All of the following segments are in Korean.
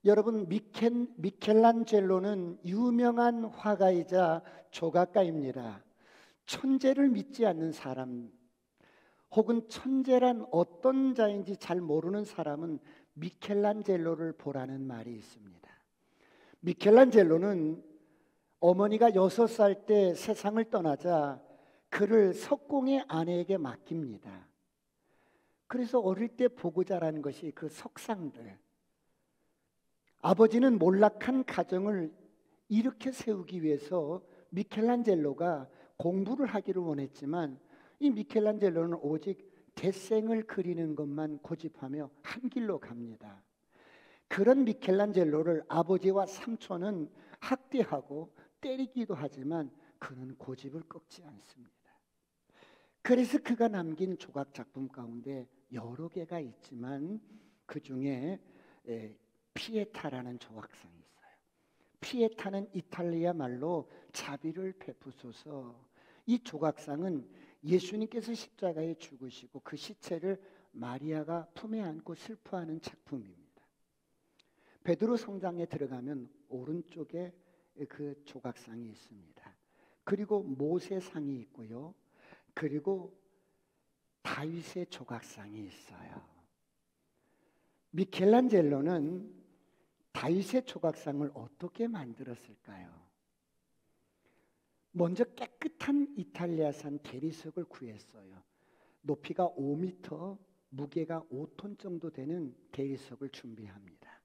여러분, 미켈란젤로는 유명한 화가이자 조각가입니다. 천재를 믿지 않는 사람, 혹은 천재란 어떤 자인지 잘 모르는 사람은 미켈란젤로를 보라는 말이 있습니다. 미켈란젤로는 어머니가 6살 때 세상을 떠나자 그를 석공의 아내에게 맡깁니다. 그래서 어릴 때 보고 자란 것이 그 석상들. 아버지는 몰락한 가정을 이렇게 세우기 위해서 미켈란젤로가 공부를 하기를 원했지만, 이 미켈란젤로는 오직 대생을 그리는 것만 고집하며 한 길로 갑니다. 그런 미켈란젤로를 아버지와 삼촌은 학대하고 때리기도 하지만 그는 고집을 꺾지 않습니다. 그래서 그가 남긴 조각 작품 가운데 여러 개가 있지만 그 중에 피에타라는 조각상이 있어요. 피에타는 이탈리아 말로 자비를 베푸소서. 이 조각상은 예수님께서 십자가에 죽으시고 그 시체를 마리아가 품에 안고 슬퍼하는 작품입니다. 베드로 성당에 들어가면 오른쪽에 그 조각상이 있습니다. 그리고 모세상이 있고요. 그리고 다윗의 조각상이 있어요. 미켈란젤로는 다윗의 조각상을 어떻게 만들었을까요? 먼저 깨끗한 이탈리아산 대리석을 구했어요. 높이가 5m, 무게가 5톤 정도 되는 대리석을 준비합니다.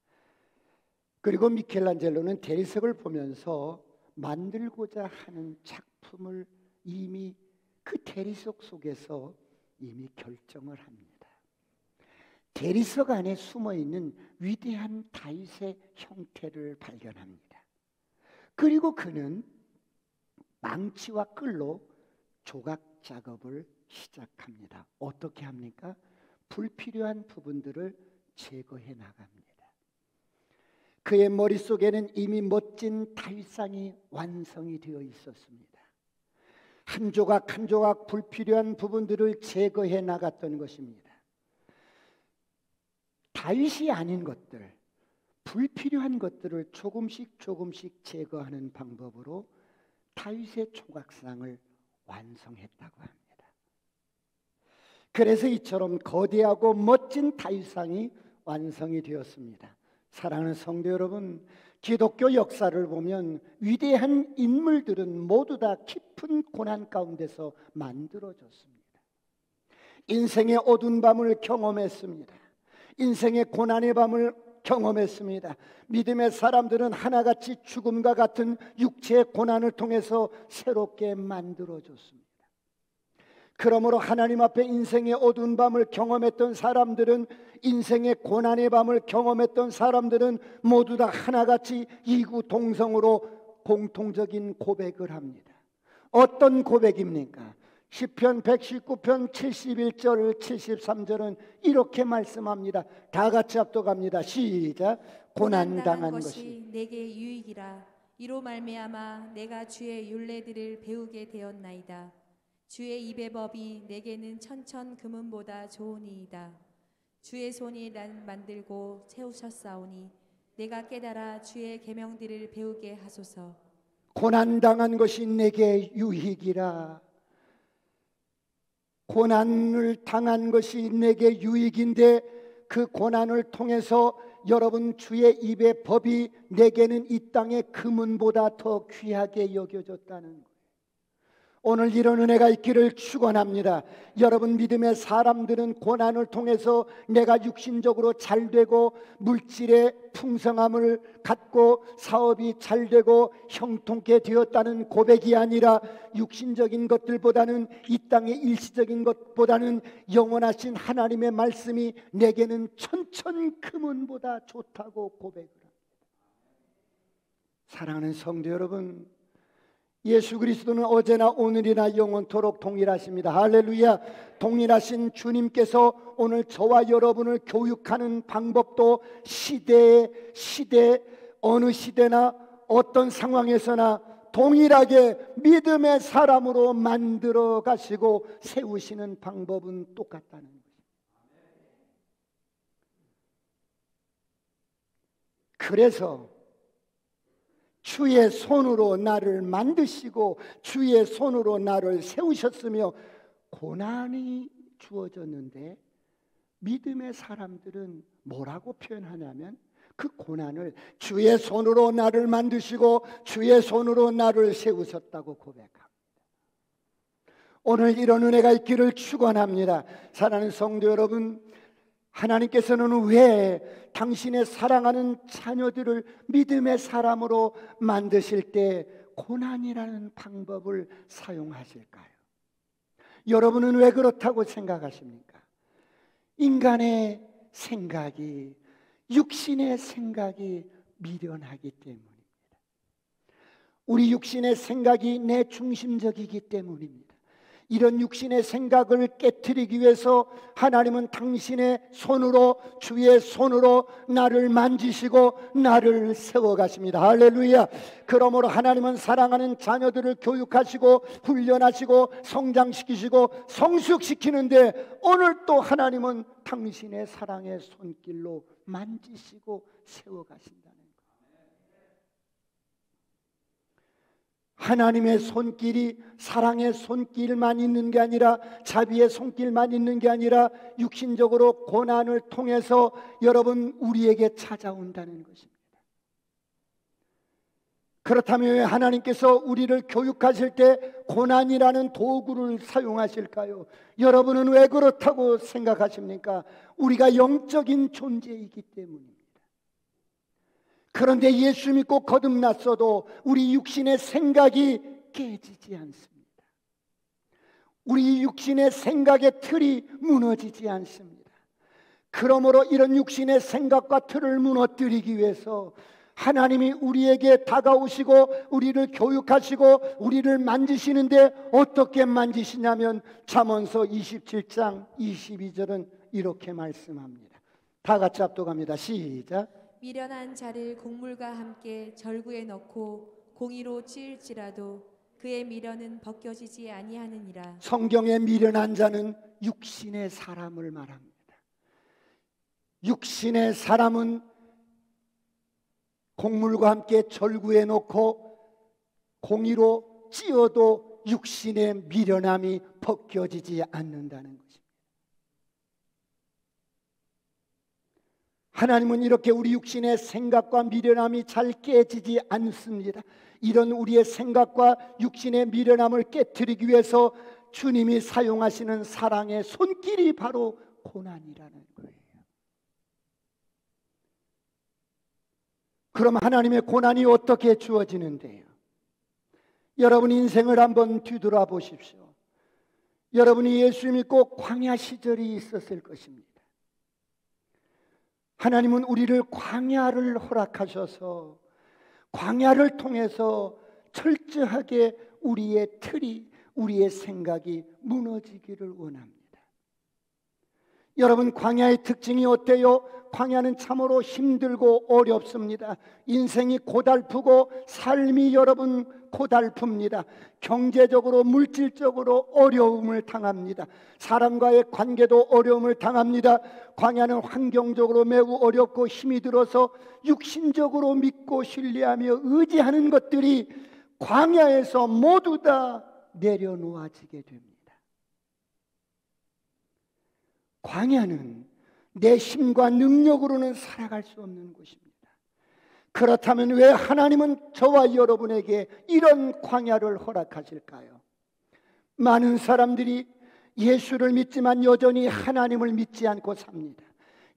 그리고 미켈란젤로는 대리석을 보면서 만들고자 하는 작품을 이미 그 대리석 속에서 이미 결정을 합니다. 대리석 안에 숨어있는 위대한 다윗의 형태를 발견합니다. 그리고 그는 망치와 끌로 조각 작업을 시작합니다. 어떻게 합니까? 불필요한 부분들을 제거해 나갑니다. 그의 머릿속에는 이미 멋진 다윗상이 완성이 되어 있었습니다. 한 조각 한 조각 불필요한 부분들을 제거해 나갔던 것입니다. 다윗이 아닌 것들, 불필요한 것들을 조금씩 제거하는 방법으로 다윗의 조각상을 완성했다고 합니다. 그래서 이처럼 거대하고 멋진 다윗상이 완성이 되었습니다. 사랑하는 성도 여러분, 기독교 역사를 보면 위대한 인물들은 모두 다 깊은 고난 가운데서 만들어졌습니다. 인생의 어두운 밤을 경험했습니다. 인생의 고난의 밤을 경험했습니다. 믿음의 사람들은 하나같이 죽음과 같은 육체의 고난을 통해서 새롭게 만들어졌습니다. 그러므로 하나님 앞에 인생의 어두운 밤을 경험했던 사람들은, 인생의 고난의 밤을 경험했던 사람들은 모두 다 하나같이 이구동성으로 공통적인 고백을 합니다. 어떤 고백입니까? 시편 119편 71절 73절은 이렇게 말씀합니다. 다 같이 합독합니다. 시작. 고난당한 것이 내게 유익이라. 이로 말미암아 내가 주의 율례들을 배우게 되었나이다. 주의 입의 법이 내게는 천천 금은보다 좋으니이다. 주의 손이 난 만들고 세우셨사오니 내가 깨달아 주의 계명들을 배우게 하소서. 고난당한 것이 내게 유익이라. 고난을 당한 것이 내게 유익인데, 그 고난을 통해서 여러분, 주의 입의 법이 내게는 이 땅의 금은보다 더 귀하게 여겨졌다는 거예요. 오늘 이런 은혜가 있기를 축원합니다. 여러분, 믿음의 사람들은 고난을 통해서 내가 육신적으로 잘되고 물질의 풍성함을 갖고 사업이 잘되고 형통케 되었다는 고백이 아니라, 육신적인 것들보다는, 이 땅의 일시적인 것보다는 영원하신 하나님의 말씀이 내게는 천천 금은보다 좋다고 고백을 합니다. 사랑하는 성도 여러분, 예수 그리스도는 어제나 오늘이나 영원토록 동일하십니다. 할렐루야. 동일하신 주님께서 오늘 저와 여러분을 교육하는 방법도 시대 어느 시대나 어떤 상황에서나 동일하게 믿음의 사람으로 만들어 가시고 세우시는 방법은 똑같다는 거예요. 그래서 주의 손으로 나를 만드시고 주의 손으로 나를 세우셨으며 고난이 주어졌는데, 믿음의 사람들은 뭐라고 표현하냐면 그 고난을 주의 손으로 나를 만드시고 주의 손으로 나를 세우셨다고 고백합니다. 오늘 이런 은혜가 있기를 축원합니다. 사랑하는 성도 여러분, 하나님께서는 왜 당신의 사랑하는 자녀들을 믿음의 사람으로 만드실 때 고난이라는 방법을 사용하실까요? 여러분은 왜 그렇다고 생각하십니까? 인간의 생각이, 육신의 생각이 미련하기 때문입니다. 우리 육신의 생각이 내 중심적이기 때문입니다. 이런 육신의 생각을 깨트리기 위해서 하나님은 당신의 손으로, 주의 손으로 나를 만지시고 나를 세워가십니다. 할렐루야. 그러므로 하나님은 사랑하는 자녀들을 교육하시고 훈련하시고 성장시키시고 성숙시키는데, 오늘 또 하나님은 당신의 사랑의 손길로 만지시고 세워가신다는 것. 하나님의 손길이 사랑의 손길만 있는 게 아니라, 자비의 손길만 있는 게 아니라 육신적으로 고난을 통해서 여러분 우리에게 찾아온다는 것입니다. 그렇다면 왜 하나님께서 우리를 교육하실 때 고난이라는 도구를 사용하실까요? 여러분은 왜 그렇다고 생각하십니까? 우리가 영적인 존재이기 때문입니다. 그런데 예수 믿고 거듭났어도 우리 육신의 생각이 깨지지 않습니다. 우리 육신의 생각의 틀이 무너지지 않습니다. 그러므로 이런 육신의 생각과 틀을 무너뜨리기 위해서 하나님이 우리에게 다가오시고 우리를 교육하시고 우리를 만지시는데, 어떻게 만지시냐면 잠언서 27장 22절은 이렇게 말씀합니다. 다 같이 합독합니다. 시작. 미련한 자를 곡물과 함께 절구에 넣고 공의로 찌을지라도 그의 미련은 벗겨지지 아니하느니라. 성경의 미련한 자는 육신의 사람을 말합니다. 육신의 사람은 곡물과 함께 절구에 놓고 공의로 찌어도 육신의 미련함이 벗겨지지 않는다는 것입니다. 하나님은 이렇게 우리 육신의 생각과 미련함이 잘 깨지지 않습니다. 이런 우리의 생각과 육신의 미련함을 깨트리기 위해서 주님이 사용하시는 사랑의 손길이 바로 고난이라는 거예요. 그럼 하나님의 고난이 어떻게 주어지는데요? 여러분 인생을 한번 뒤돌아 보십시오. 여러분이 예수 믿고 광야 시절이 있었을 것입니다. 하나님은 우리를 광야를 허락하셔서 광야를 통해서 철저하게 우리의 틀이, 우리의 생각이 무너지기를 원합니다. 여러분, 광야의 특징이 어때요? 광야는 참으로 힘들고 어렵습니다. 인생이 고달프고 삶이 여러분 고달픕니다. 경제적으로, 물질적으로 어려움을 당합니다. 사람과의 관계도 어려움을 당합니다. 광야는 환경적으로 매우 어렵고 힘이 들어서 육신적으로 믿고 신뢰하며 의지하는 것들이 광야에서 모두 다 내려놓아지게 됩니다. 광야는 내 힘과 능력으로는 살아갈 수 없는 곳입니다. 그렇다면 왜 하나님은 저와 여러분에게 이런 광야를 허락하실까요? 많은 사람들이 예수를 믿지만 여전히 하나님을 믿지 않고 삽니다.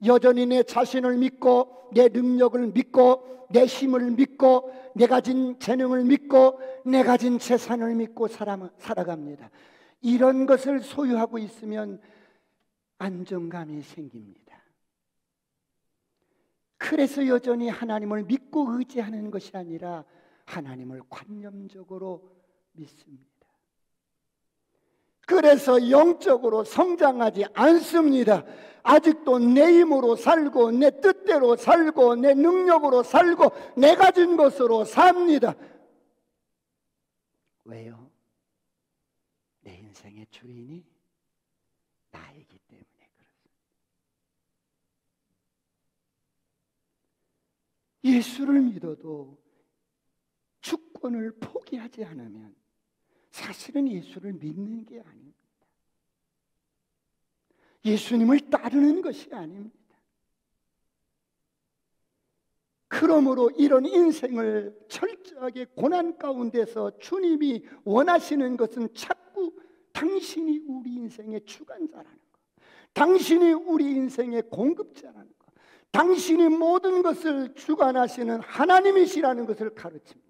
여전히 내 자신을 믿고 내 능력을 믿고 내 힘을 믿고 내 가진 재능을 믿고 내 가진 재산을 믿고 살아갑니다. 이런 것을 소유하고 있으면 안정감이 생깁니다. 그래서 여전히 하나님을 믿고 의지하는 것이 아니라 하나님을 관념적으로 믿습니다. 그래서 영적으로 성장하지 않습니다. 아직도 내 힘으로 살고 내 뜻대로 살고 내 능력으로 살고 내 가진 것으로 삽니다. 왜요? 내 인생의 주인이 나이기 때문에 그렇습니다. 예수를 믿어도 주권을 포기하지 않으면 사실은 예수를 믿는 게 아닙니다. 예수님을 따르는 것이 아닙니다. 그러므로 이런 인생을 철저하게 고난 가운데서 주님이 원하시는 것은 자꾸 당신이 우리 인생의 주관자라는 것, 당신이 우리 인생의 공급자라는 것, 당신이 모든 것을 주관하시는 하나님이시라는 것을 가르칩니다.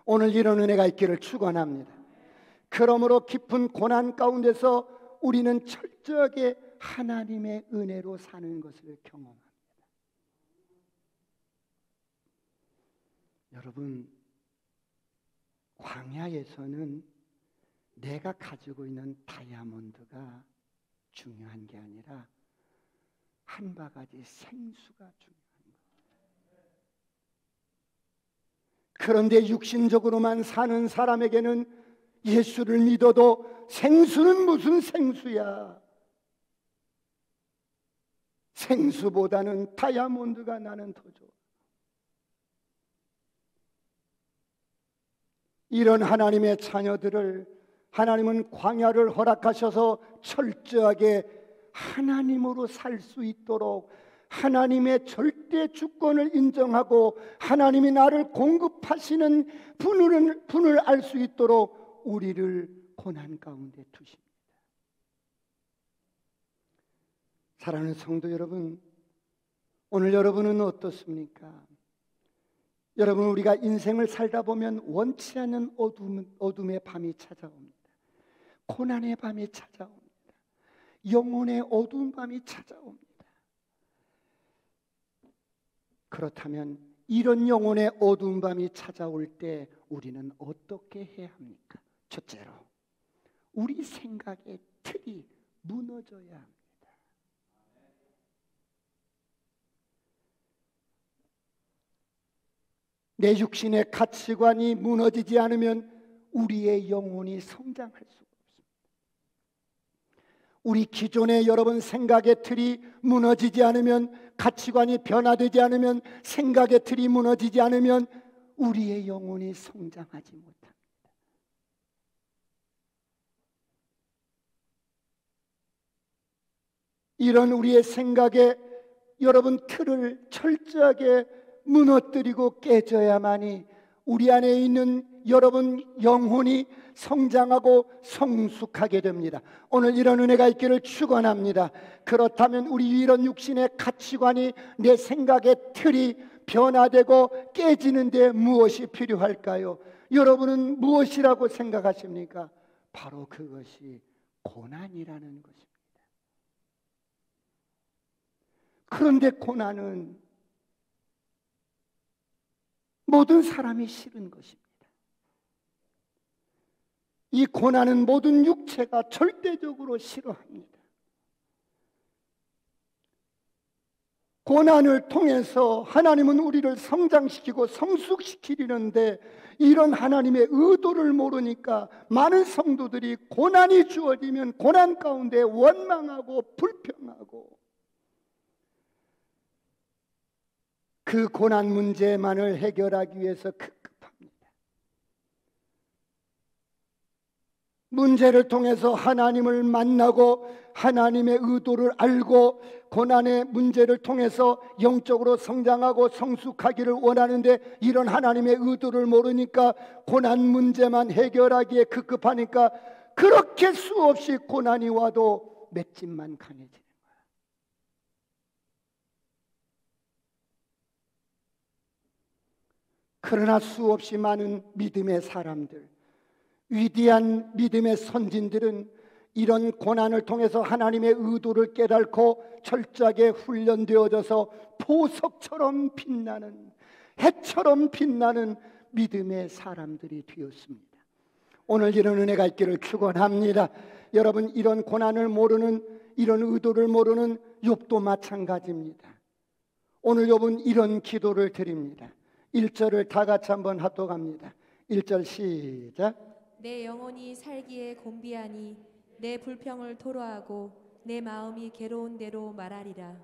오늘 이런 은혜가 있기를 축원합니다. 그러므로 깊은 고난 가운데서 우리는 철저하게 하나님의 은혜로 사는 것을 경험합니다. 여러분, 광야에서는 내가 가지고 있는 다이아몬드가 중요한 게 아니라 한 바가지 생수가 중요한 거예요. 그런데 육신적으로만 사는 사람에게는 예수를 믿어도 생수는 무슨 생수야? 생수보다는 다이아몬드가 나는 더 좋아. 이런 하나님의 자녀들을 하나님은 광야를 허락하셔서 철저하게 하나님으로 살 수 있도록 하나님의 절대 주권을 인정하고 하나님이 나를 공급하시는 분을 알 수 있도록 우리를 고난 가운데 두십니다. 사랑하는 성도 여러분, 오늘 여러분은 어떻습니까? 여러분, 우리가 인생을 살다 보면 원치 않는 어둠의 밤이 찾아옵니다. 고난의 밤이 찾아옵니다. 영혼의 어두운 밤이 찾아옵니다. 그렇다면 이런 영혼의 어두운 밤이 찾아올 때 우리는 어떻게 해야 합니까? 첫째로, 우리 생각의 틀이 무너져야 합니다. 내 육신의 가치관이 무너지지 않으면 우리의 영혼이 성장할 수가 없습니다. 우리 기존의 여러분 생각의 틀이 무너지지 않으면, 가치관이 변화되지 않으면, 생각의 틀이 무너지지 않으면 우리의 영혼이 성장하지 못합니다. 이런 우리의 생각의 여러분 틀을 철저하게 무너뜨리고 깨져야만이 우리 안에 있는 여러분 영혼이 성장하고 성숙하게 됩니다. 오늘 이런 은혜가 있기를 축원합니다. 그렇다면 우리 이런 육신의 가치관이, 내 생각의 틀이 변화되고 깨지는데 무엇이 필요할까요? 여러분은 무엇이라고 생각하십니까? 바로 그것이 고난이라는 것입니다. 그런데 고난은 모든 사람이 싫은 것입니다. 이 고난은 모든 육체가 절대적으로 싫어합니다. 고난을 통해서 하나님은 우리를 성장시키고 성숙시키려는데 이런 하나님의 의도를 모르니까 많은 성도들이 고난이 주어지면 고난 가운데 원망하고 불평하고 그 고난 문제만을 해결하기 위해서 급급합니다. 문제를 통해서 하나님을 만나고 하나님의 의도를 알고 고난의 문제를 통해서 영적으로 성장하고 성숙하기를 원하는데 이런 하나님의 의도를 모르니까 고난 문제만 해결하기에 급급하니까 그렇게 수없이 고난이 와도 맷집만 강해지는 거예요. 그러나 수없이 많은 믿음의 사람들, 위대한 믿음의 선진들은 이런 고난을 통해서 하나님의 의도를 깨닫고 철저하게 훈련되어져서 보석처럼 빛나는, 해처럼 빛나는 믿음의 사람들이 되었습니다. 오늘 이런 은혜가 있기를 축원합니다. 여러분, 이런 고난을 모르는, 이런 의도를 모르는 욥도 마찬가지입니다. 오늘 욥은 이런 기도를 드립니다. 1절을 다 같이 한번 합독합니다. 1절 시작. 내 영혼이 살기에 곤비하니 내 불평을 토로하고 내 마음이 괴로운 대로 말하리라.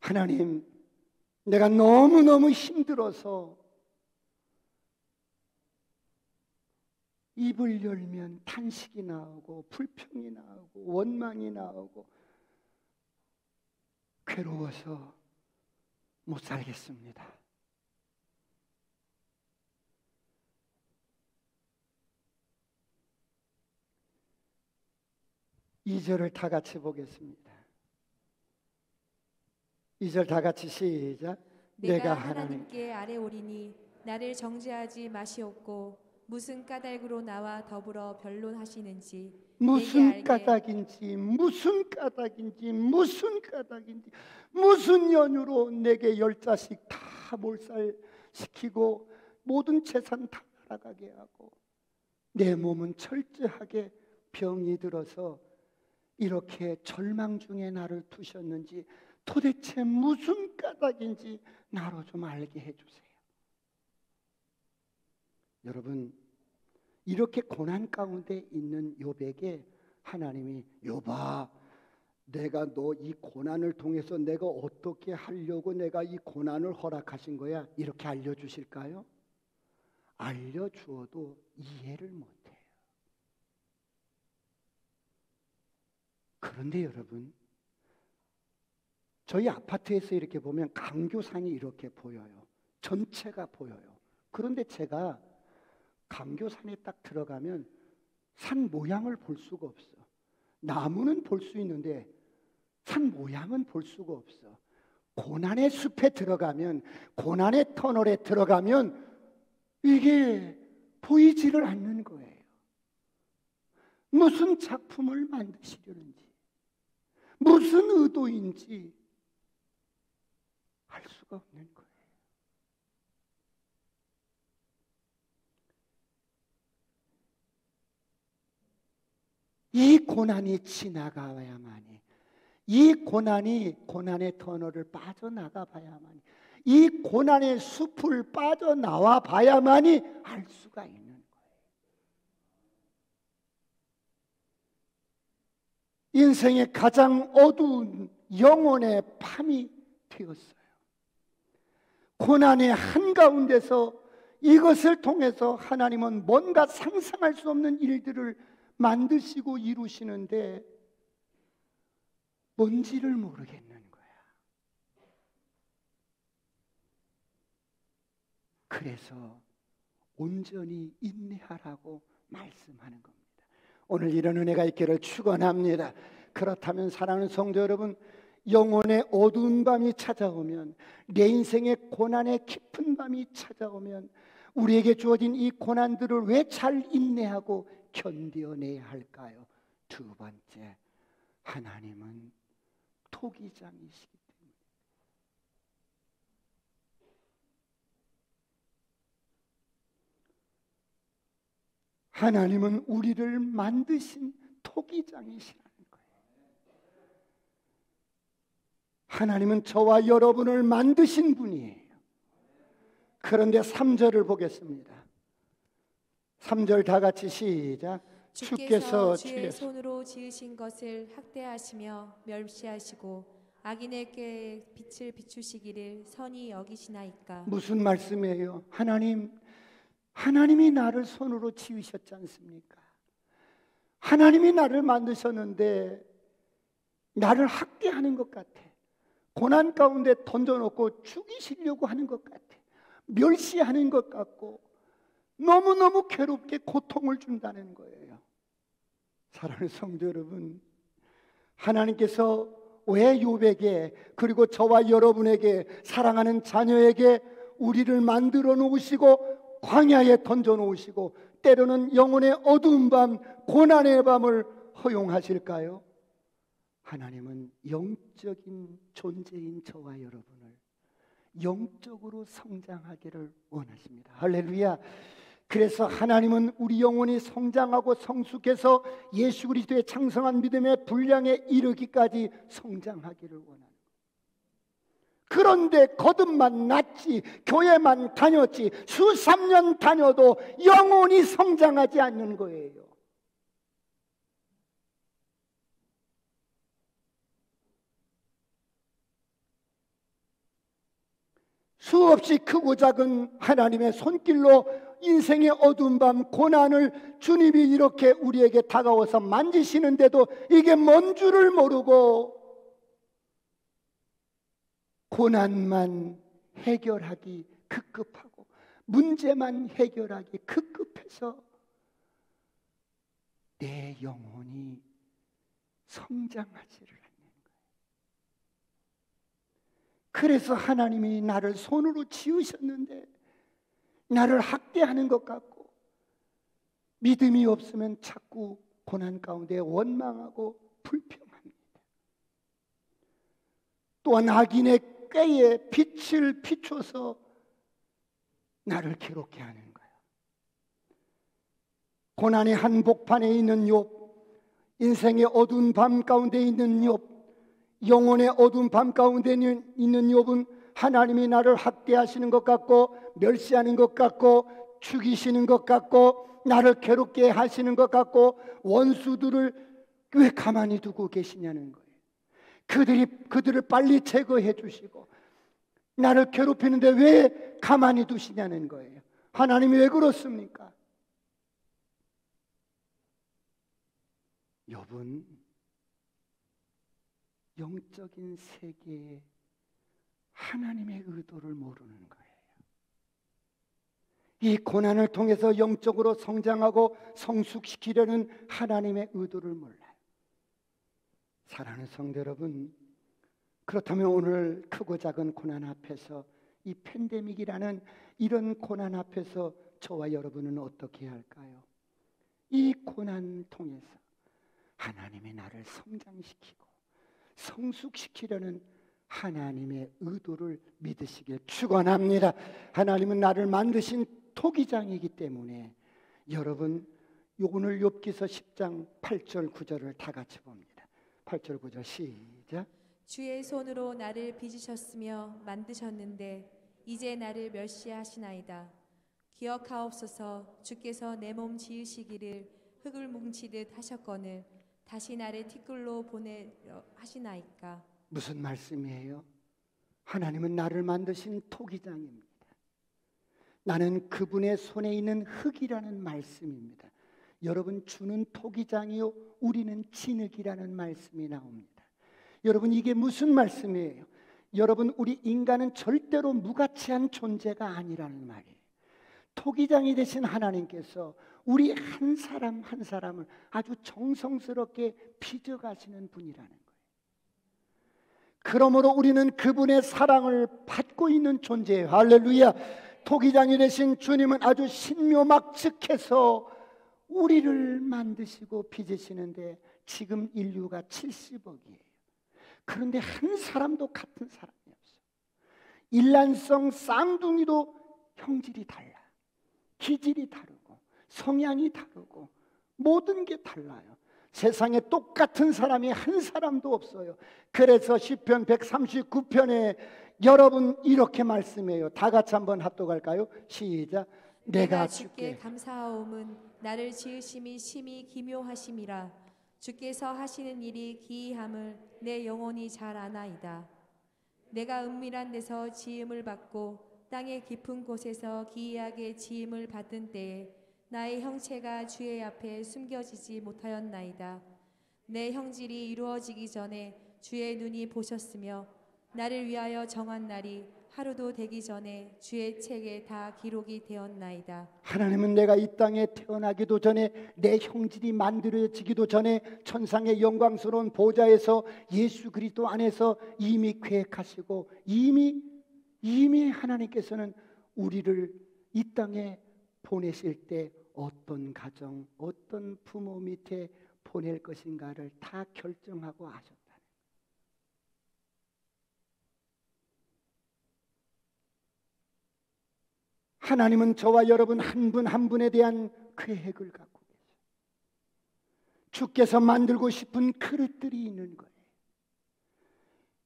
하나님, 내가 너무너무 힘들어서 입을 열면 탄식이 나오고 불평이 나오고 원망이 나오고 괴로워서 못 살겠습니다. 이 절을 다 같이 보겠습니다. 이 절 다 같이 시작. 내가 하나님께 아뢰오리니 나를 정죄하지 마시옵고 무슨 까닭으로 나와 더불어 변론하시는지 무슨 까닭인지 무슨 연유로 내게 10자식 다 몰살시키고 모든 재산 다 날아가게 하고 내 몸은 철저하게 병이 들어서 이렇게 절망 중에 나를 두셨는지 도대체 무슨 까닭인지 나로 좀 알게 해주세요. 여러분, 이렇게 고난 가운데 있는 욥에게 하나님이 욥아, 내가 너 이 고난을 통해서 내가 어떻게 하려고 내가 이 고난을 허락하신 거야, 이렇게 알려주실까요? 알려주어도 이해를 못해요. 그런데 여러분, 저희 아파트에서 이렇게 보면 강교산이 이렇게 보여요. 전체가 보여요. 그런데 제가 강교산에 딱 들어가면 산 모양을 볼 수가 없어. 나무는 볼 수 있는데 산 모양은 볼 수가 없어. 고난의 숲에 들어가면, 고난의 터널에 들어가면 이게 보이지를 않는 거예요. 무슨 작품을 만드시려는지, 무슨 의도인지 알 수가 없는 거예요. 이 고난이 지나가야만이, 이 고난의 터널을 빠져나가 봐야만이, 이 고난의 숲을 빠져나와 봐야만이 알 수가 있는 거예요. 인생의 가장 어두운 영혼의 밤이 되었어요. 고난의 한가운데서 이것을 통해서 하나님은 뭔가 상상할 수 없는 일들을 만드시고 이루시는데 뭔지를 모르겠는 거야. 그래서 온전히 인내하라고 말씀하는 겁니다. 오늘 이런 은혜가 있기를 축원합니다. 그렇다면 사랑하는 성도 여러분, 영혼의 어두운 밤이 찾아오면, 내 인생의 고난의 깊은 밤이 찾아오면 우리에게 주어진 이 고난들을 왜 잘 인내하고 견뎌내야 할까요? 두 번째, 하나님은 토기장이시기 때문에. 하나님은 우리를 만드신 토기장이시라는 거예요. 하나님은 저와 여러분을 만드신 분이에요. 그런데 3절을 보겠습니다. 3절 다 같이 시작. 주께서 주의 손으로 지으신 것을 학대하시며 멸시하시고 악인에게 빛을 비추시기를 선히 여기시나이까. 무슨 말씀이에요? 하나님이 나를 손으로 지으셨지 않습니까? 하나님이 나를 만드셨는데 나를 학대하는 것 같아. 고난 가운데 던져놓고 죽이시려고 하는 것 같아. 멸시하는 것 같고 너무너무 괴롭게 고통을 준다는 거예요. 사랑하는 성도 여러분, 하나님께서 왜 욥에게, 그리고 저와 여러분에게, 사랑하는 자녀에게 우리를 만들어 놓으시고 광야에 던져 놓으시고 때로는 영혼의 어두운 밤, 고난의 밤을 허용하실까요? 하나님은 영적인 존재인 저와 여러분을 영적으로 성장하기를 원하십니다. 할렐루야. 그래서 하나님은 우리 영혼이 성장하고 성숙해서 예수 그리스도의 창성한 믿음의 분량에 이르기까지 성장하기를 원합니다. 그런데 거듭만 났지, 교회만 다녔지, 수십 년 다녀도 영혼이 성장하지 않는 거예요. 수없이 크고 작은 하나님의 손길로 인생의 어두운 밤 고난을 주님이 이렇게 우리에게 다가와서 만지시는데도 이게 뭔 줄을 모르고 고난만 해결하기 급급하고 문제만 해결하기 급급해서 내 영혼이 성장하지를 않는 거예요. 그래서 하나님이 나를 손으로 지으셨는데 나를 학대하는 것 같고 믿음이 없으면 자꾸 고난 가운데 원망하고 불평합니다. 또한 악인의 꾀에 빛을 비춰서 나를 괴롭게 하는 거예요. 고난의 한복판에 있는 욥, 인생의 어두운 밤 가운데 있는 욥, 영혼의 어두운 밤 가운데 있는 욥은 하나님이 나를 학대하시는 것 같고 멸시하는 것 같고 죽이시는 것 같고 나를 괴롭게 하시는 것 같고 원수들을 왜 가만히 두고 계시냐는 거예요. 그들을 빨리 제거해 주시고 나를 괴롭히는데 왜 가만히 두시냐는 거예요. 하나님이 왜 그렇습니까? 욥은 영적인 세계에 하나님의 의도를 모르는 거예요. 이 고난을 통해서 영적으로 성장하고 성숙시키려는 하나님의 의도를 몰라요. 사랑하는 성도 여러분, 그렇다면 오늘 크고 작은 고난 앞에서 이 팬데믹이라는 이런 고난 앞에서 저와 여러분은 어떻게 해야 할까요? 이 고난 통해서 하나님이 나를 성장시키고 성숙시키려는 하나님의 의도를 믿으시길 축원합니다. 하나님은 나를 만드신 토기장이기 때문에 여러분 오늘 욥기서 10장 8절 9절을 다 같이 봅니다. 8절 9절 시작. 주의 손으로 나를 빚으셨으며 만드셨는데 이제 나를 멸시하시나이다. 기억하옵소서. 주께서 내 몸 지으시기를 흙을 뭉치듯 하셨거늘 다시 나를 티끌로 보내려 하시나이까. 무슨 말씀이에요? 하나님은 나를 만드신 토기장입니다. 나는 그분의 손에 있는 흙이라는 말씀입니다. 여러분, 주는 토기장이요 우리는 진흙이라는 말씀이 나옵니다. 여러분, 이게 무슨 말씀이에요? 여러분, 우리 인간은 절대로 무가치한 존재가 아니라는 말이에요. 토기장이 되신 하나님께서 우리 한 사람 한 사람을 아주 정성스럽게 빚어가시는 분이라는 거예요. 그러므로 우리는 그분의 사랑을 받고 있는 존재예요. 할렐루야. 토기장이 되신 주님은 아주 신묘막측해서 우리를 만드시고 빚으시는데 지금 인류가 70억이에요. 그런데 한 사람도 같은 사람이 없어요. 일란성 쌍둥이도 형질이 달라, 기질이 다르고 성향이 다르고 모든 게 달라요. 세상에 똑같은 사람이 한 사람도 없어요. 그래서 시편 139편에 여러분 이렇게 말씀해요. 다 같이 한번 합독할까요? 시작. 내가 주께 감사하옴은 나를 지으심이 심히 기묘하심이라. 주께서 하시는 일이 기이함을 내 영혼이 잘 아나이다. 내가 은밀한 데서 지음을 받고 땅의 깊은 곳에서 기이하게 지음을 받은 때에 나의 형체가 주의 앞에 숨겨지지 못하였나이다. 내 형질이 이루어지기 전에 주의 눈이 보셨으며 나를 위하여 정한 날이 하루도 되기 전에 주의 책에 다 기록이 되었나이다. 하나님은 내가 이 땅에 태어나기도 전에 내 형질이 만들어지기도 전에 천상의 영광스러운 보좌에서 예수 그리스도 안에서 이미 계획하시고 이미 하나님께서는 우리를 이 땅에 보내실 때 어떤 가정, 어떤 부모 밑에 보낼 것인가를 다 결정하고 하셨다는 거예요. 하나님은 저와 여러분 한 분 한 분에 대한 계획을 갖고 계세요. 주께서 만들고 싶은 그릇들이 있는 거예요.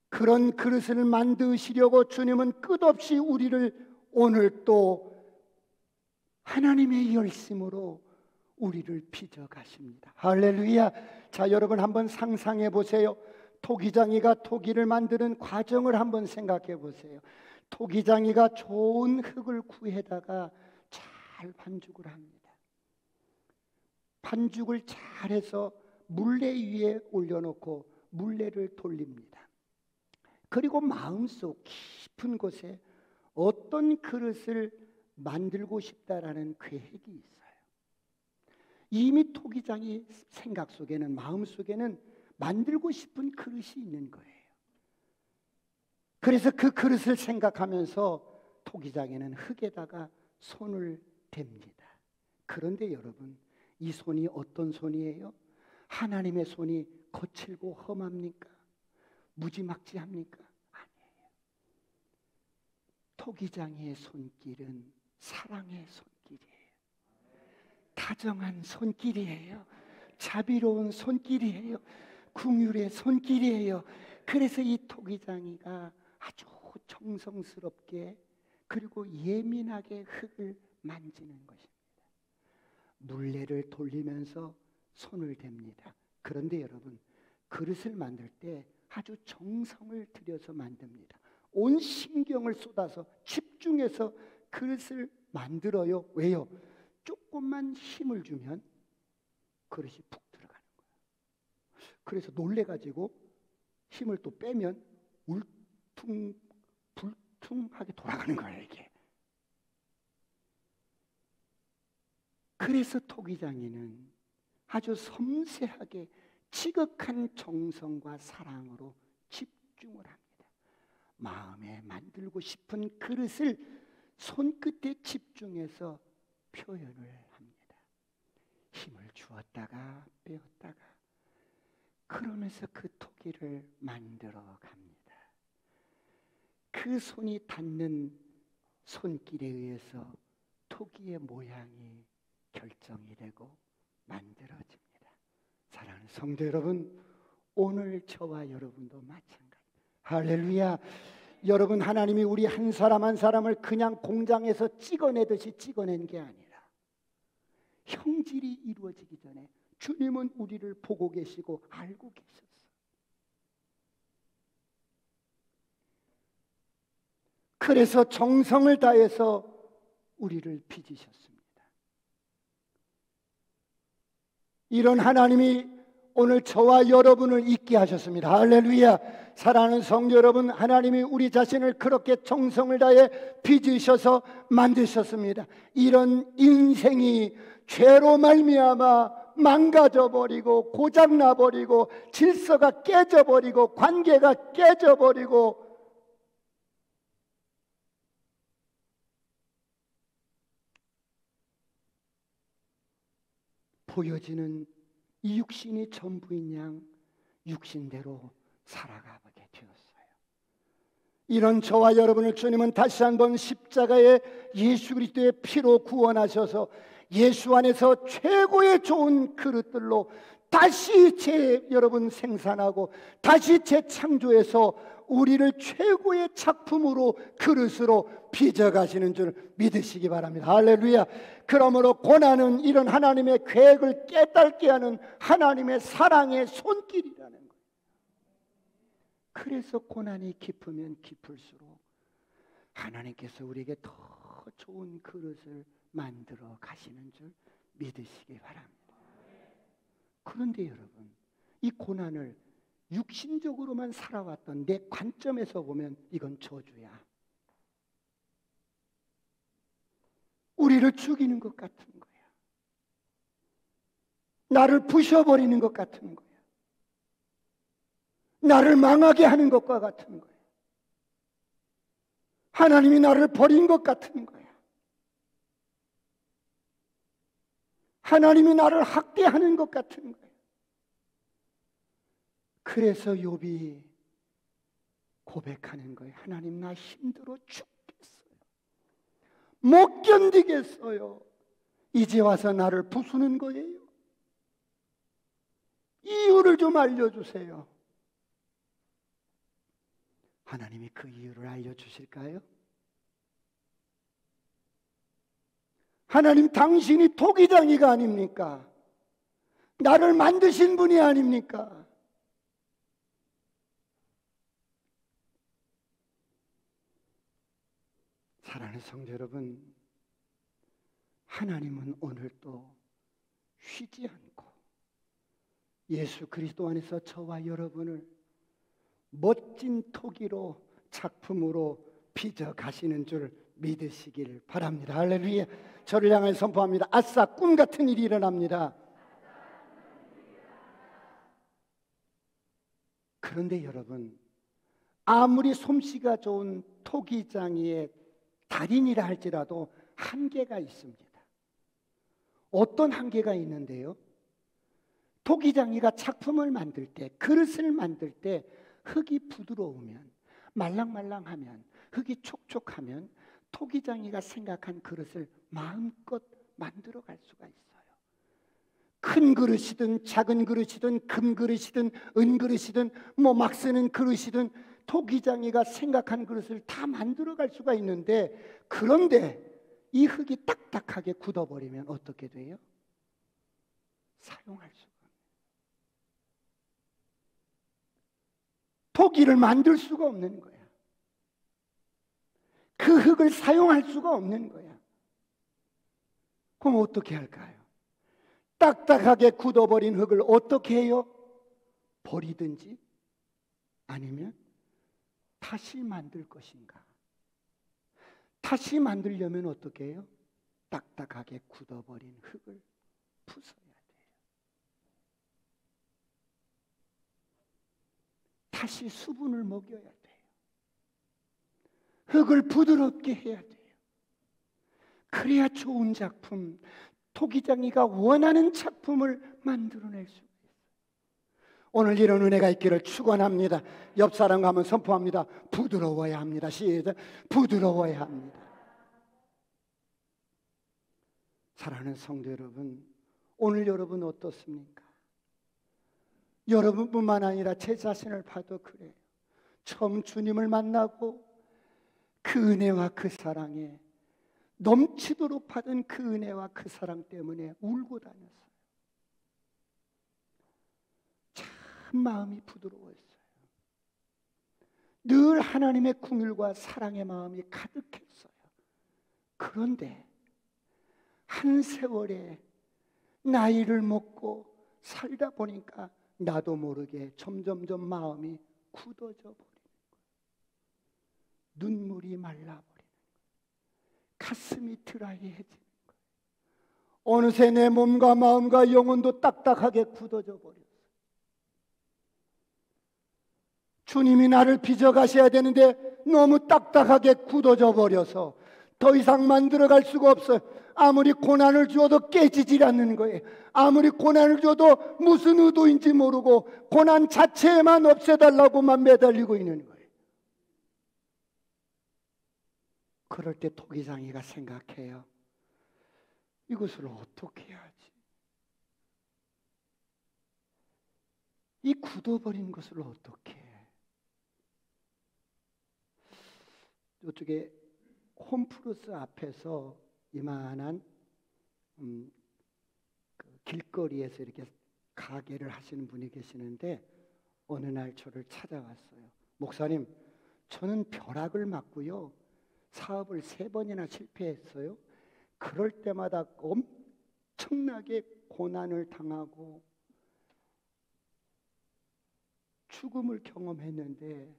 그런 그릇을 만드시려고 주님은 끝없이 우리를 오늘 또 하나님의 열심으로 우리를 빚어 가십니다. 할렐루야. 자, 여러분 한번 상상해 보세요. 토기장이가 토기를 만드는 과정을 한번 생각해 보세요. 토기장이가 좋은 흙을 구해다가 잘 반죽을 합니다. 반죽을 잘해서 물레 위에 올려놓고 물레를 돌립니다. 그리고 마음속 깊은 곳에 어떤 그릇을 만들고 싶다라는 계획이 있어요. 이미 토기장이 생각 속에는, 마음 속에는 만들고 싶은 그릇이 있는 거예요. 그래서 그 그릇을 생각하면서 토기장에는 흙에다가 손을 댑니다. 그런데 여러분, 이 손이 어떤 손이에요? 하나님의 손이 거칠고 험합니까? 무지막지합니까? 아니에요. 토기장의 손길은 사랑의 손길이에요. 다정한 손길이에요. 자비로운 손길이에요. 긍휼의 손길이에요. 그래서 이 토기장이가 아주 정성스럽게 그리고 예민하게 흙을 만지는 것입니다. 물레를 돌리면서 손을 댑니다. 그런데 여러분, 그릇을 만들 때 아주 정성을 들여서 만듭니다. 온 신경을 쏟아서 집중해서 그릇을 만들어요. 왜요? 조금만 힘을 주면 그릇이 푹 들어가는 거예요. 그래서 놀래가지고 힘을 또 빼면 울퉁불퉁하게 돌아가는 거예요, 이게. 그래서 토기장이는 아주 섬세하게 지극한 정성과 사랑으로 집중을 합니다. 마음에 만들고 싶은 그릇을 손끝에 집중해서 표현을 합니다. 힘을 주었다가 빼었다가 그러면서 그 토기를 만들어 갑니다. 그 손이 닿는 손길에 의해서 토기의 모양이 결정이 되고 만들어집니다. 사랑하는 성도 여러분, 오늘 저와 여러분도 마찬가지. 할렐루야. 여러분, 하나님이 우리 한 사람 한 사람을 그냥 공장에서 찍어내듯이 찍어낸 게 아니라 형질이 이루어지기 전에 주님은 우리를 보고 계시고 알고 계셨어요. 그래서 정성을 다해서 우리를 빚으셨습니다. 이런 하나님이 오늘 저와 여러분을 있게 하셨습니다. 할렐루야. 사랑하는 성도 여러분, 하나님이 우리 자신을 그렇게 정성을 다해 빚으셔서 만드셨습니다. 이런 인생이 죄로 말미암아 망가져버리고 고장나버리고 질서가 깨져버리고 관계가 깨져버리고 보여지는 이 육신이 전부인 양 육신대로 살아가게 되었어요. 이런 저와 여러분을 주님은 다시 한번 십자가에 예수 그리스도의 피로 구원하셔서 예수 안에서 최고의 좋은 그릇들로 다시 여러분 생산하고 다시 재창조해서 우리를 최고의 작품으로 그릇으로 빚어가시는 줄 믿으시기 바랍니다. 할렐루야. 그러므로 고난은 이런 하나님의 계획을 깨닫게 하는 하나님의 사랑의 손길이라는 거예요. 그래서 고난이 깊으면 깊을수록 하나님께서 우리에게 더 좋은 그릇을 만들어 가시는 줄 믿으시기 바랍니다. 그런데 여러분, 이 고난을 육신적으로만 살아왔던 내 관점에서 보면 이건 저주야. 우리를 죽이는 것 같은 거야. 나를 부셔버리는 것 같은 거야. 나를 망하게 하는 것과 같은 거야. 하나님이 나를 버린 것 같은 거야. 하나님이 나를 학대하는 것 같은 거예요. 그래서 욥이 고백하는 거예요. 하나님, 나 힘들어 죽겠어요. 못 견디겠어요. 이제 와서 나를 부수는 거예요. 이유를 좀 알려주세요. 하나님이 그 이유를 알려주실까요? 하나님, 당신이 토기장이가 아닙니까? 나를 만드신 분이 아닙니까? 사랑하는 성도 여러분, 하나님은 오늘도 쉬지 않고 예수 그리스도 안에서 저와 여러분을 멋진 토기로 작품으로 빚어 가시는 줄 믿으시길 바랍니다. 할렐루야. 저를 향해 선포합니다. 아싸, 꿈 같은 일이 일어납니다. 그런데 여러분, 아무리 솜씨가 좋은 토기장이의 달인이라 할지라도 한계가 있습니다. 어떤 한계가 있는데요? 토기장이가 작품을 만들 때, 그릇을 만들 때 흙이 부드러우면, 말랑말랑하면, 흙이 촉촉하면 토기장이가 생각한 그릇을 마음껏 만들어 갈 수가 있어요. 큰 그릇이든 작은 그릇이든 금 그릇이든 은 그릇이든 막 쓰는 그릇이든 토기장이가 생각한 그릇을 다 만들어 갈 수가 있는데, 그런데 이 흙이 딱딱하게 굳어버리면 어떻게 돼요? 사용할 수가 없어요. 토기를 만들 수가 없는 거야. 그 흙을 사용할 수가 없는 거야. 그럼 어떻게 할까요? 딱딱하게 굳어버린 흙을 어떻게 해요? 버리든지 아니면 다시 만들 것인가? 다시 만들려면 어떻게 해요? 딱딱하게 굳어버린 흙을 부숴야 돼요. 다시 수분을 먹여야 돼요. 흙을 부드럽게 해야 돼요. 그래야 좋은 작품, 토기장이가 원하는 작품을 만들어낼 수 있어요. 오늘 이런 은혜가 있기를 축원합니다. 옆 사람과 한번 선포합니다. 부드러워야 합니다. 시작. 부드러워야 합니다. 사랑하는 성도 여러분, 오늘 여러분 어떻습니까? 여러분뿐만 아니라 제 자신을 봐도 그래요. 처음 주님을 만나고 그 은혜와 그 사랑에 넘치도록 받은 그 은혜와 그 사랑 때문에 울고 다녔어요. 참 마음이 부드러웠어요. 늘 하나님의 긍휼과 사랑의 마음이 가득했어요. 그런데 한 세월에 나이를 먹고 살다 보니까 나도 모르게 점점점 마음이 굳어져 버리는 거예요. 눈물이 말라버리는 거예요. 가슴이 드라이해지는 거예요. 어느새 내 몸과 마음과 영혼도 딱딱하게 굳어져 버렸어요. 주님이 나를 빚어가셔야 되는데 너무 딱딱하게 굳어져 버려서 더 이상 만들어갈 수가 없어요. 아무리 고난을 주어도 깨지질 않는 거예요. 아무리 고난을 줘도 무슨 의도인지 모르고 고난 자체에만 없애달라고만 매달리고 있는 거예요. 그럴 때 토기장이가 생각해요. 이것을 어떻게 해야지? 이 굳어버린 것을 어떻게 해? 이쪽에 홈플러스 앞에서 이만한 그 길거리에서 이렇게 가게를 하시는 분이 계시는데 어느 날 저를 찾아왔어요. 목사님, 저는 벼락을 맞고요. 사업을 3번이나 실패했어요. 그럴 때마다 엄청나게 고난을 당하고 죽음을 경험했는데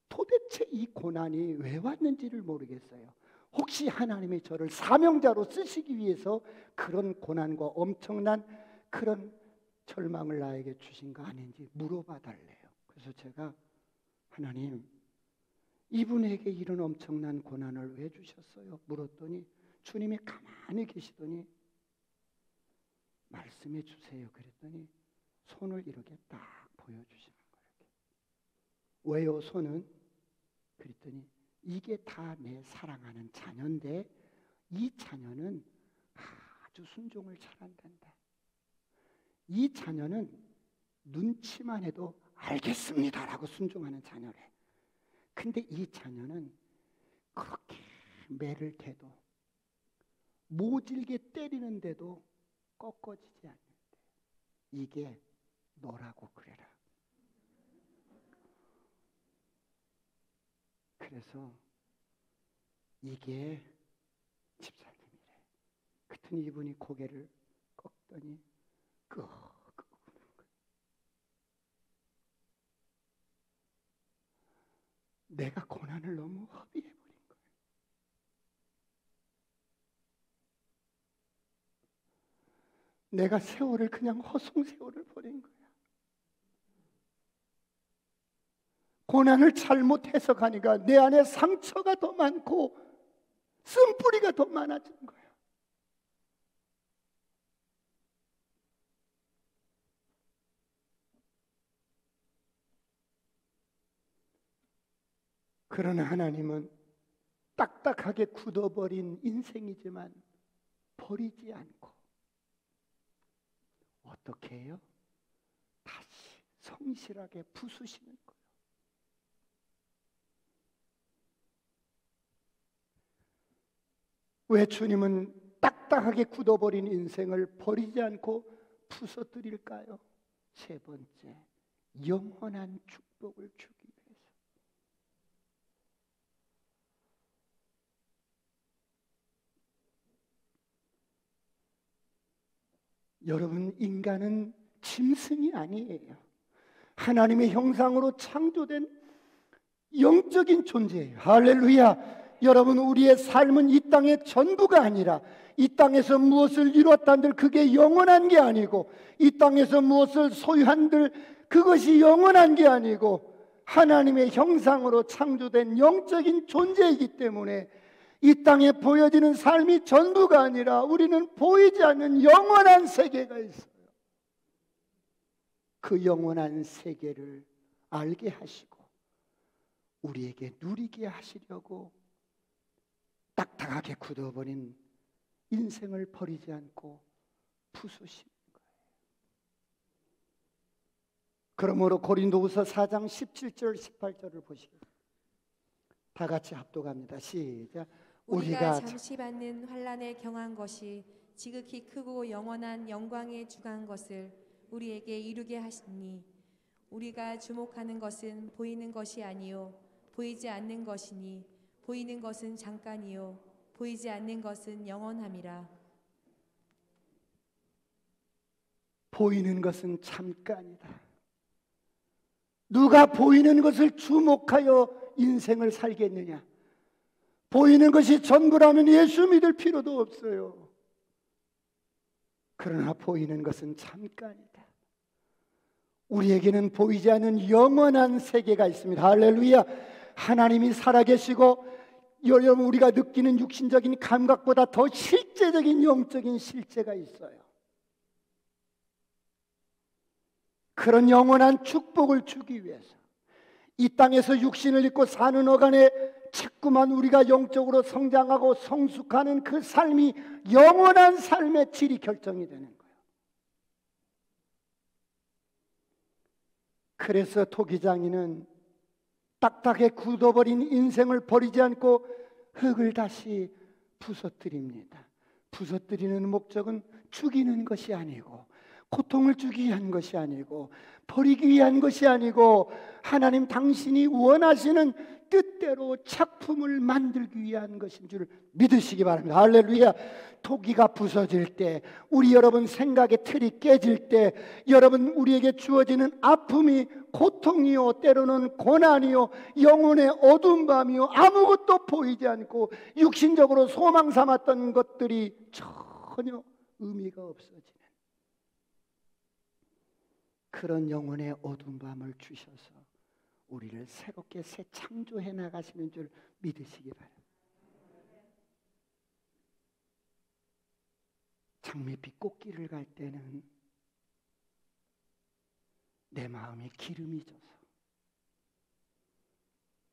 도대체 이 고난이 왜 왔는지를 모르겠어요. 혹시 하나님이 저를 사명자로 쓰시기 위해서 그런 고난과 엄청난 그런 절망을 나에게 주신 거 아닌지 물어봐 달래요. 그래서 제가 하나님, 이분에게 이런 엄청난 고난을 왜 주셨어요? 물었더니 주님이 가만히 계시더니 말씀해 주세요. 그랬더니 손을 이렇게 딱 보여주시는 거예요. 왜요 손은? 그랬더니 이게 다 내 사랑하는 자녀인데 이 자녀는 아주 순종을 잘한단다. 이 자녀는 눈치만 해도 알겠습니다라고 순종하는 자녀래. 근데 이 자녀는 그렇게 매를 대도 모질게 때리는데도 꺾어지지 않는데 이게 너라고 그래라. 그래서 이게 집사님이래. 그랬더니 이분이 고개를 꺾더니 우는 거예요. 내가 고난을 너무 허비해버린 거예요. 내가 세월을 그냥 허송세월을 보낸 거야. 고난을 잘못 해석하니까 내 안에 상처가 더 많고 쓴뿌리가 더 많아진 거야. 그러나 하나님은 딱딱하게 굳어버린 인생이지만 버리지 않고 어떻게 해요? 다시 성실하게 부수시는 거예요. 왜 주님은 딱딱하게 굳어버린 인생을 버리지 않고 부숴드릴까요? 세 번째, 영원한 축복을 주기 위해서. 여러분, 인간은 짐승이 아니에요. 하나님의 형상으로 창조된 영적인 존재예요. 할렐루야. 여러분, 우리의 삶은 이 땅의 전부가 아니라 이 땅에서 무엇을 이뤘단들 그게 영원한 게 아니고 이 땅에서 무엇을 소유한들 그것이 영원한 게 아니고 하나님의 형상으로 창조된 영적인 존재이기 때문에 이 땅에 보여지는 삶이 전부가 아니라 우리는 보이지 않는 영원한 세계가 있어요. 그 영원한 세계를 알게 하시고 우리에게 누리게 하시려고 딱딱하게 굳어버린 인생을 버리지 않고 부수시는 거예요. 그러므로 고린도후서 4장 17절 18절을 보시겠습니다. 다 같이 합독합니다. 시작. 우리가 잠시 받는 환난에 경한 것이 지극히 크고 영원한 영광에 주간 것을 우리에게 이루게 하시니 우리가 주목하는 것은 보이는 것이 아니요 보이지 않는 것이니 보이는 것은 잠깐이요 보이지 않는 것은 영원함이라. 보이는 것은 잠깐이다. 누가 보이는 것을 주목하여 인생을 살겠느냐? 보이는 것이 전부라면 예수 믿을 필요도 없어요. 그러나 보이는 것은 잠깐이다. 우리에게는 보이지 않는 영원한 세계가 있습니다. 할렐루야. 하나님이 살아계시고 여러분, 우리가 느끼는 육신적인 감각보다 더 실제적인 영적인 실제가 있어요. 그런 영원한 축복을 주기 위해서 이 땅에서 육신을 입고 사는 어간에 자꾸만 우리가 영적으로 성장하고 성숙하는 그 삶이 영원한 삶의 질이 결정이 되는 거예요. 그래서 토기장이는 딱딱하게 굳어버린 인생을 버리지 않고 흙을 다시 부서뜨립니다. 부서뜨리는 목적은 죽이는 것이 아니고 고통을 주기 위한 것이 아니고 버리기 위한 것이 아니고 하나님 당신이 원하시는 뜻대로 작품을 만들기 위한 것인 줄 믿으시기 바랍니다. 할렐루야. 토기가 부서질 때, 우리 여러분 생각의 틀이 깨질 때, 여러분 우리에게 주어지는 아픔이 고통이요 때로는 고난이요 영혼의 어두운 밤이요 아무것도 보이지 않고 육신적으로 소망 삼았던 것들이 전혀 의미가 없어지는 그런 영혼의 어두운 밤을 주셔서 우리를 새롭게 새 창조해 나가시는 줄 믿으시기 바랍니다. 장밋빛 꽃길을 갈 때는 내 마음에 기름이 져서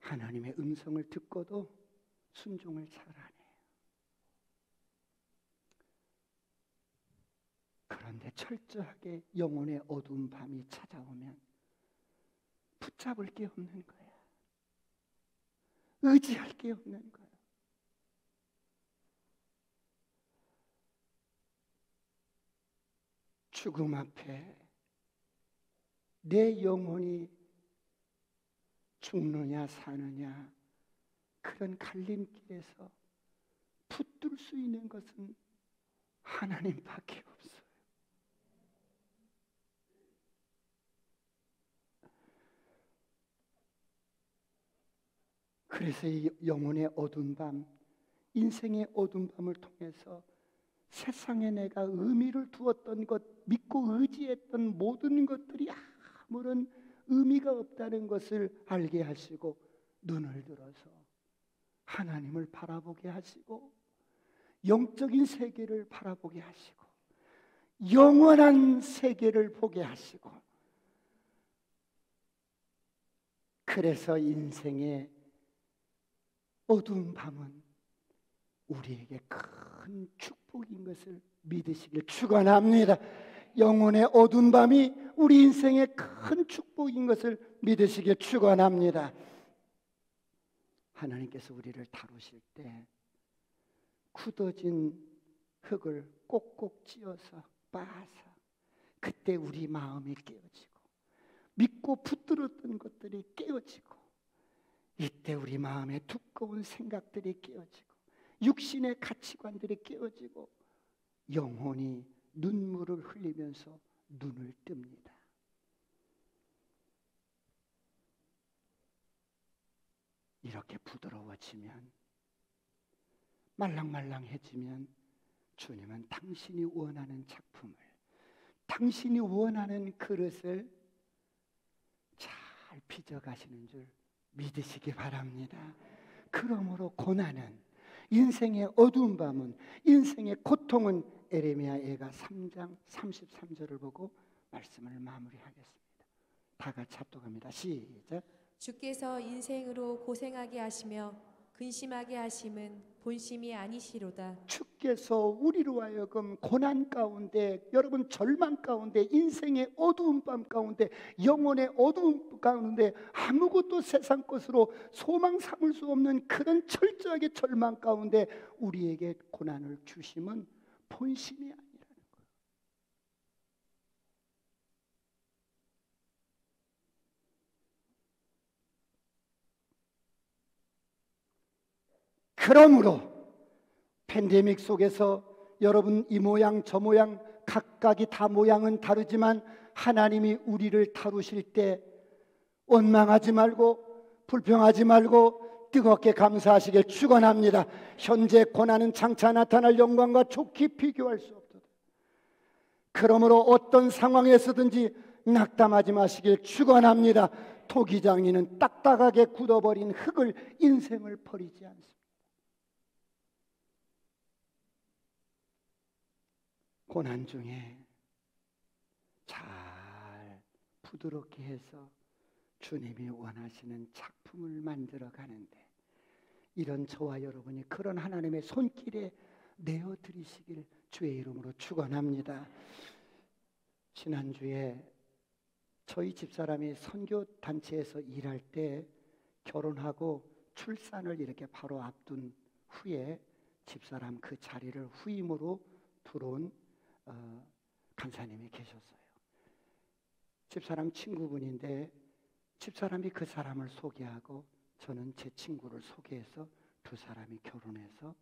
하나님의 음성을 듣고도 순종을 잘 안 해요. 그런데 철저하게 영혼의 어두운 밤이 찾아오면 붙잡을 게 없는 거야. 의지할 게 없는 거야. 죽음 앞에 내 영혼이 죽느냐 사느냐 그런 갈림길에서 붙들 수 있는 것은 하나님밖에 없어요. 그래서 이 영혼의 어두운 밤, 인생의 어두운 밤을 통해서 세상에 내가 의미를 두었던 것, 믿고 의지했던 모든 것들이 아무런 의미가 없다는 것을 알게 하시고 눈을 들어서 하나님을 바라보게 하시고 영적인 세계를 바라보게 하시고 영원한 세계를 보게 하시고, 그래서 인생의 어두운 밤은 우리에게 큰 축복인 것을 믿으시길 축원합니다. 영혼의 어두운 밤이 우리 인생의 큰 축복인 것을 믿으시길 축원합니다. 하나님께서 우리를 다루실 때 굳어진 흙을 꼭꼭 찧어서 빻아서 그때 우리 마음이 깨어지고 믿고 붙들었던 것들이 깨어지고 이때 우리 마음에 두꺼운 생각들이 깨어지고 육신의 가치관들이 깨어지고 영혼이 눈물을 흘리면서 눈을 뜹니다. 이렇게 부드러워지면, 말랑말랑해지면 주님은 당신이 원하는 작품을, 당신이 원하는 그릇을 잘 빚어가시는 줄 믿으시기 바랍니다. 그러므로 고난은, 인생의 어두운 밤은, 인생의 고통은, 에레미야가 3장 33절을 보고 말씀을 마무리하겠습니다. 다 같이 합독합니다. 시작. 주께서 인생으로 고생하게 하시며 근심하게 하심은 본심이 아니시로다. 주께서 우리로 하여금 고난 가운데, 여러분 절망 가운데, 인생의 어두운 밤 가운데, 영혼의 어두운 가운데, 아무것도 세상 것으로 소망 삼을 수 없는 그런 철저하게 절망 가운데 우리에게 고난을 주심은 본심이 아니라는 거예요. 그러므로 팬데믹 속에서 여러분 이 모양 저 모양 각각이 다 모양은 다르지만 하나님이 우리를 다루실 때 원망하지 말고 불평하지 말고 뜨겁게 감사하시길 축원합니다. 현재 고난은 장차 나타날 영광과 좋게 비교할 수 없도다. 그러므로 어떤 상황에서든지 낙담하지 마시길 축원합니다. 토기장이는 딱딱하게 굳어버린 흙을, 인생을 버리지 않습니다. 고난 중에 잘 부드럽게 해서 주님이 원하시는 작품을 만들어 가는데, 이런 저와 여러분이 그런 하나님의 손길에 내어드리시길 주의 이름으로 축원합니다. 지난주에 저희 집사람이 선교단체에서 일할 때 결혼하고 출산을 이렇게 바로 앞둔 후에 집사람 그 자리를 후임으로 들어온 간사님이 계셨어요. 집사람 친구분인데 집사람이 그 사람을 소개하고 저는 제 친구를 소개해서 두 사람이 결혼해서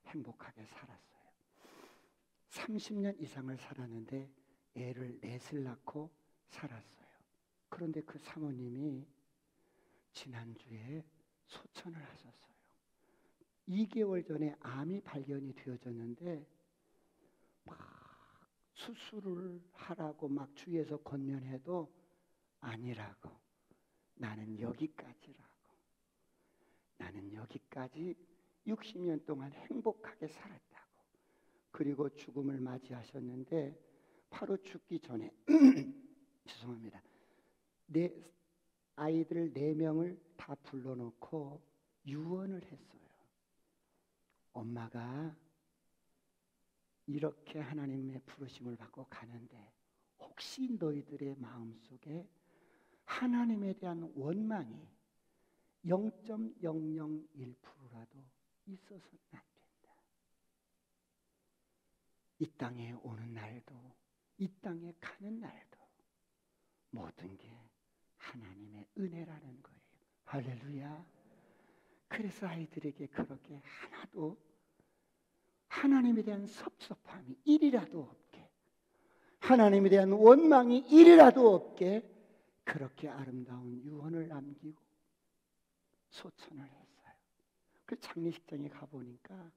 행복하게 살았어요. 30년 이상을 살았는데 애를 넷을 낳고 살았어요. 그런데 그 사모님이 지난주에 소천을 하셨어요. 2개월 전에 암이 발견이 되어졌는데 막 수술을 하라고 막 주위에서 권면해도 아니라고, 나는 여기까지라고, 나는 여기까지 60년 동안 행복하게 살았다고. 그리고 죽음을 맞이하셨는데 바로 죽기 전에 죄송합니다. 내 아이들 4명을 다 불러놓고 유언을 했어요. 엄마가 이렇게 하나님의 부르심을 받고 가는데 혹시 너희들의 마음속에 하나님에 대한 원망이 0.001%라도 있어서는 안 된다. 이 땅에 오는 날도 이 땅에 가는 날도 모든 게 하나님의 은혜라는 거예요. 할렐루야. 그래서 아이들에게 그렇게 하나도 하나님에 대한 섭섭함이 1이라도 없게, 하나님에 대한 원망이 1이라도 없게 그렇게 아름다운 유언을 남기고 소천을 했어요. 그 장례식장에 가보니까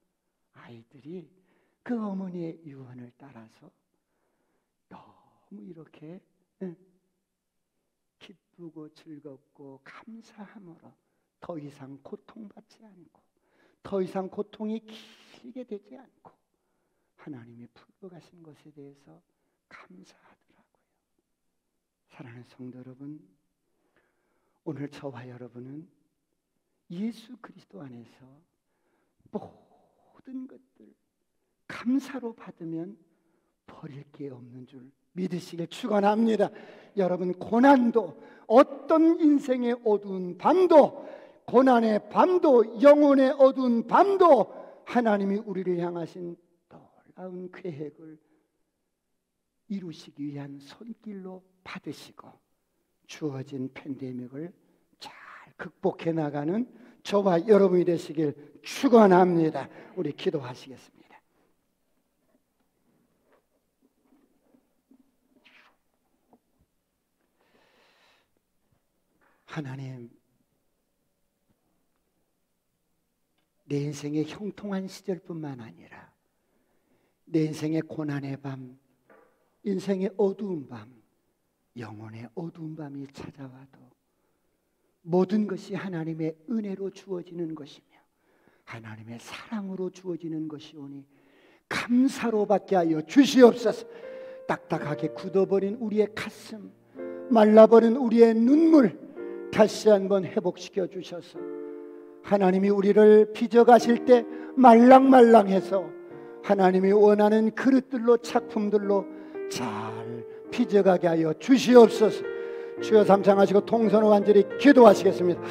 아이들이 그 어머니의 유언을 따라서 너무 이렇게 기쁘고 즐겁고 감사함으로 더 이상 고통받지 않고 더 이상 고통이 길게 되지 않고 하나님이 풀고 가신 것에 대해서 감사하더라고요. 사랑하는 성도 여러분, 오늘 저와 여러분은 예수 그리스도 안에서 모든 것들 감사로 받으면 버릴 게 없는 줄 믿으시길 축원합니다. 여러분, 고난도, 어떤 인생의 어두운 밤도, 고난의 밤도, 영혼의 어두운 밤도 하나님이 우리를 향하신 놀라운 계획을 이루시기 위한 손길로 받으시고 주어진 팬데믹을 잘 극복해 나가는 저와 여러분이 되시길 축원합니다. 우리 기도하시겠습니다. 하나님, 내 인생의 형통한 시절뿐만 아니라 내 인생의 고난의 밤, 인생의 어두운 밤, 영혼의 어두운 밤이 찾아와도 모든 것이 하나님의 은혜로 주어지는 것이며 하나님의 사랑으로 주어지는 것이오니 감사로 받게 하여 주시옵소서. 딱딱하게 굳어버린 우리의 가슴, 말라버린 우리의 눈물 다시 한번 회복시켜 주셔서 하나님이 우리를 빚어가실 때 말랑말랑해서 하나님이 원하는 그릇들로, 작품들로 잘 빚어가게 하여 주시옵소서. 주여, 삼창하시고 통성을 완전히 기도하시겠습니다.